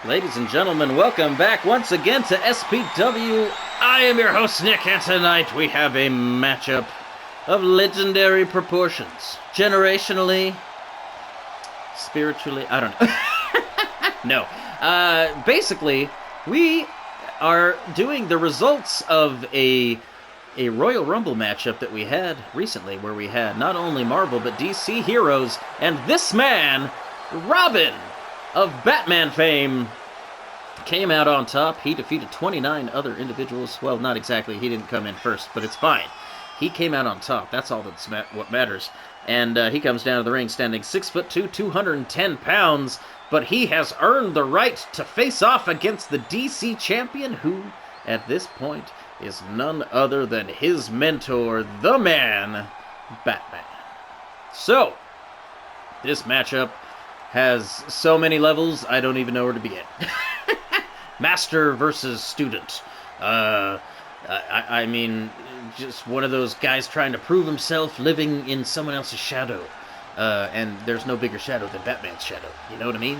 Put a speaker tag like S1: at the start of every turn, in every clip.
S1: Ladies and gentlemen, welcome back once again to SPW. I am your host, Nick, and tonight we have a matchup of legendary proportions. Generationally, spiritually, I don't know. No. Basically, we are doing the results of a Royal Rumble matchup that we had recently, where we had not only Marvel, but DC heroes, and this man, Robin, of Batman fame, came out on top. He defeated 29 other individuals. Well, not exactly. He didn't come in first, but it's fine. He came out on top. That's all that's what matters. And he comes down to the ring standing 6'2", 210 pounds, but he has earned the right to face off against the DC champion, who, at this point, is none other than his mentor, the man, Batman. So, this matchup has so many levels, I don't even know where to begin. Master versus student. I mean, just one of those guys trying to prove himself, living in someone else's shadow. And there's no bigger shadow than Batman's shadow. You know what I mean?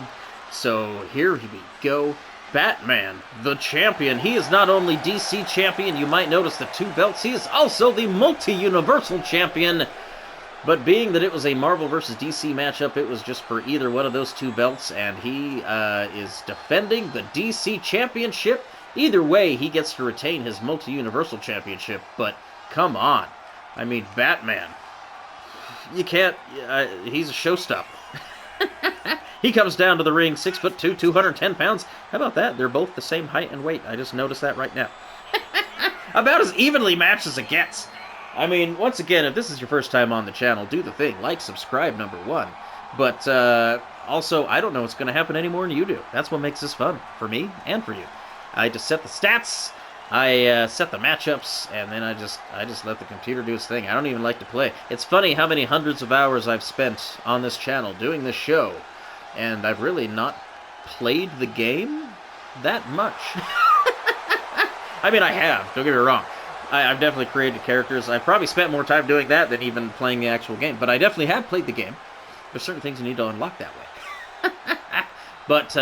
S1: So here we go. Batman, the champion. He is not only DC champion, you might notice the two belts. He is also the multi-universal champion. But being that it was a Marvel vs. DC matchup, it was just for either one of those two belts, and he is defending the DC Championship. Either way, he gets to retain his multi-universal championship, but come on. I mean, Batman. You can't... he's a showstopper. He comes down to the ring, 6'2", 210 pounds. How about that? They're both the same height and weight. I just noticed that right now. About as evenly matched as it gets. I mean, once again, if this is your first time on the channel, do the thing. Like, subscribe, number one. But also, I don't know what's going to happen any more than you do. That's what makes this fun, for me and for you. I just set the stats, I set the matchups, and then I just let the computer do its thing. I don't even like to play. It's funny how many hundreds of hours I've spent on this channel doing this show, and I've really not played the game that much. I mean, I have, don't get me wrong. I've definitely created characters. I've probably spent more time doing that than even playing the actual game. But I definitely have played the game. There's certain things you need to unlock that way. But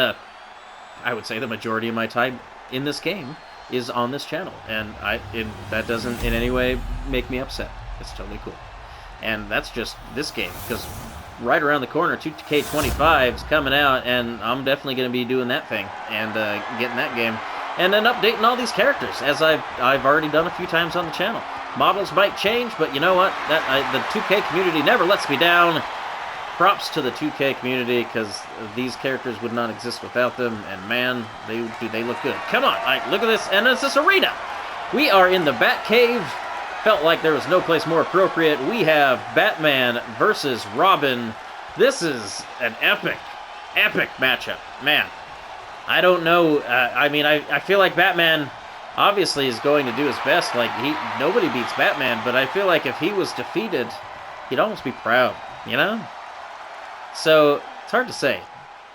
S1: I would say the majority of my time in this game is on this channel. And that doesn't in any way make me upset. It's totally cool. And that's just this game. Because right around the corner, 2K25 is coming out. And I'm definitely going to be doing that thing. And getting that game. And then updating all these characters, as I've already done a few times on the channel. Models might change, but you know what? The 2K community never lets me down. Props to the 2K community, because these characters would not exist without them. And man, they look good. Come on, look at this, and it's this arena. We are in the Batcave. Felt like there was no place more appropriate. We have Batman versus Robin. This is an epic matchup, man. I don't know. I mean, I feel like Batman obviously is going to do his best. Like, nobody beats Batman, but I feel like if he was defeated, he'd almost be proud, you know? So, it's hard to say.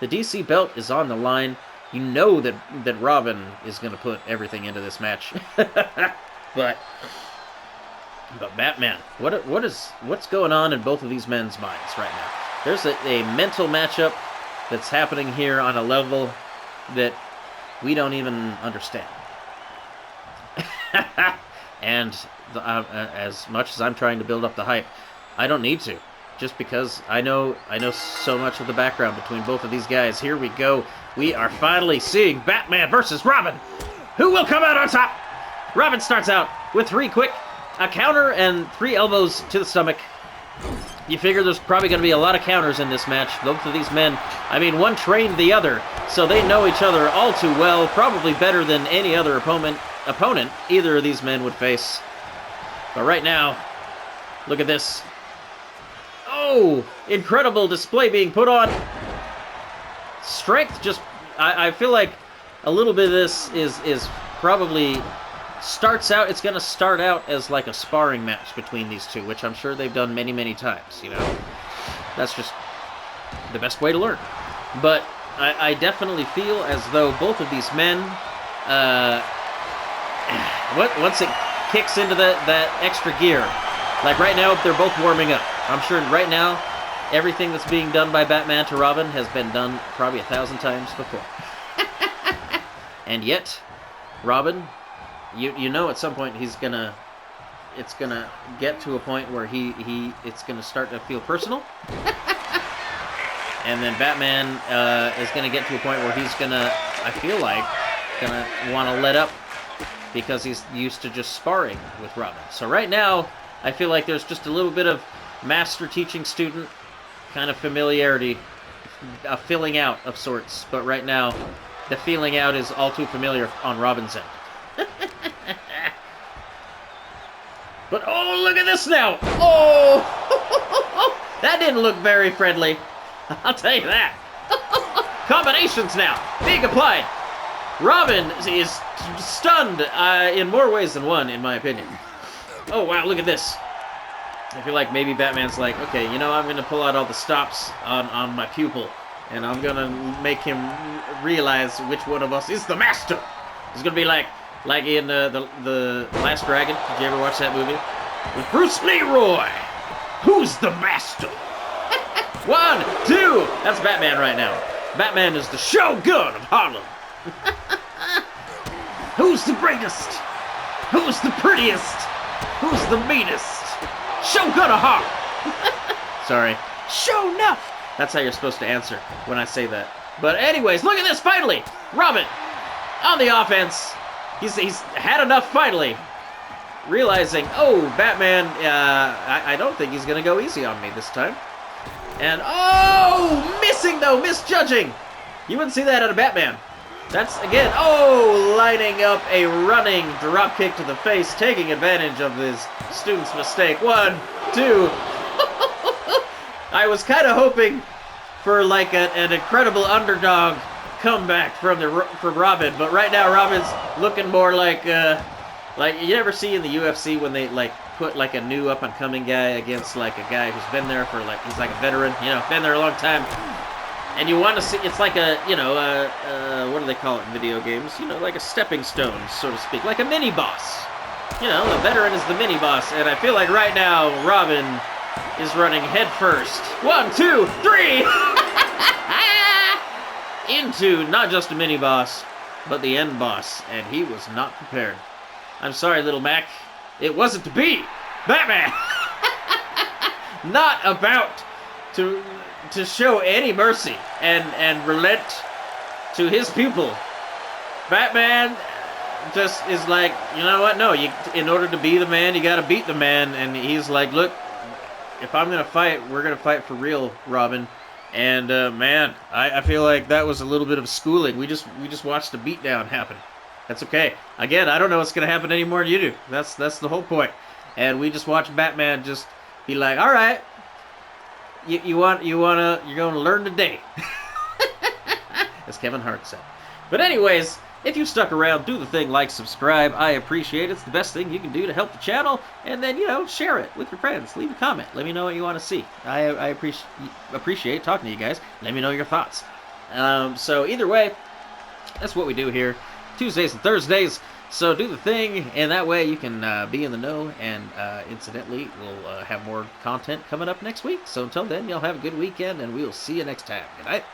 S1: The DC belt is on the line. You know that Robin is going to put everything into this match. But Batman, what's going on in both of these men's minds right now? There's a mental matchup that's happening here on a level that we don't even understand. And as much as I'm trying to build up the hype, I don't need to. Just because I know so much of the background between both of these guys. Here we go. We are finally seeing Batman versus Robin. Who will come out on top? Robin starts out with a counter and 3 elbows to the stomach. You figure there's probably going to be a lot of counters in this match. Both of these men, I mean, one trained the other, so they know each other all too well, probably better than any other opponent either of these men would face. But right now, look at this. Oh, incredible display being put on. Strength just, I feel like a little bit of this is probably... it's going to start out as like a sparring match between these two, which I'm sure they've done many, many times, you know. That's just the best way to learn. But I definitely feel as though both of these men, once it kicks into that extra gear, like right now, they're both warming up. I'm sure right now, everything that's being done by Batman to Robin has been done probably 1,000 times before. And yet, Robin, you know at some point it's gonna get to a point where it's gonna start to feel personal. And then Batman is gonna get to a point where he's gonna, I feel like, gonna want to let up because he's used to just sparring with Robin. So right now, I feel like there's just a little bit of master teaching student kind of familiarity, a filling out of sorts. But right now, the feeling out is all too familiar on Robin's end. But oh, look at this now! Oh! That didn't look very friendly. I'll tell you that. Combinations now being applied. Robin is stunned in more ways than one, in my opinion. Oh, wow, look at this. I feel like maybe Batman's like, okay, you know, I'm going to pull out all the stops on my pupil, and I'm going to make him realize which one of us is the master. It's going to be like in the Last Dragon. Did you ever watch that movie? With Bruce Leroy. Who's the master? 1, 2. That's Batman right now. Batman is the Shogun of Harlem. Who's the greatest? Who's the prettiest? Who's the meanest? Shogun of Harlem. Sorry. Show enough. That's how you're supposed to answer when I say that. But anyways, look at this, finally. Robin on the offense. He's had enough finally. Realizing, oh, Batman, I don't think he's going to go easy on me this time. And, oh, missing though, misjudging. You wouldn't see that out of Batman. That's, again, oh, lining up a running drop kick to the face, taking advantage of his student's mistake. 1, 2. I was kind of hoping for, like, an incredible underdog comeback from Robin, but right now Robin's looking more like you ever see in the UFC when they, like, put, like, a new up-and-coming guy against, like, a guy who's been there for, like, he's like a veteran, you know, been there a long time. And you want to see, it's like a, you know, what do they call it in video games? You know, like a stepping stone, so to speak. Like a mini-boss. You know, the veteran is the mini-boss. And I feel like right now, Robin is running head first. 1, 2, 3! Into not just a mini-boss, but the end boss. And he was not prepared. I'm sorry, little Mac. It wasn't to be. Batman! Not about to show any mercy and relent to his pupil. Batman just is like, you know what? No, in order to be the man, you got to beat the man. And he's like, look, if I'm gonna fight, we're gonna fight for real, Robin. And man, I feel like that was a little bit of schooling. We just watched a beatdown happen. That's okay. Again, I don't know what's gonna happen any more than you do. That's the whole point. And we just watched Batman just be like, all right. You're gonna learn today. As Kevin Hart said. But anyways, if you stuck around, do the thing, like, subscribe. I appreciate it. It's the best thing you can do to help the channel. And then, you know, share it with your friends. Leave a comment. Let me know what you want to see. I appreciate talking to you guys. Let me know your thoughts. So either way, that's what we do here. Tuesdays and Thursdays. So do the thing, and that way you can be in the know, and incidentally, we'll have more content coming up next week. So until then, y'all have a good weekend, and we'll see you next time. Good night.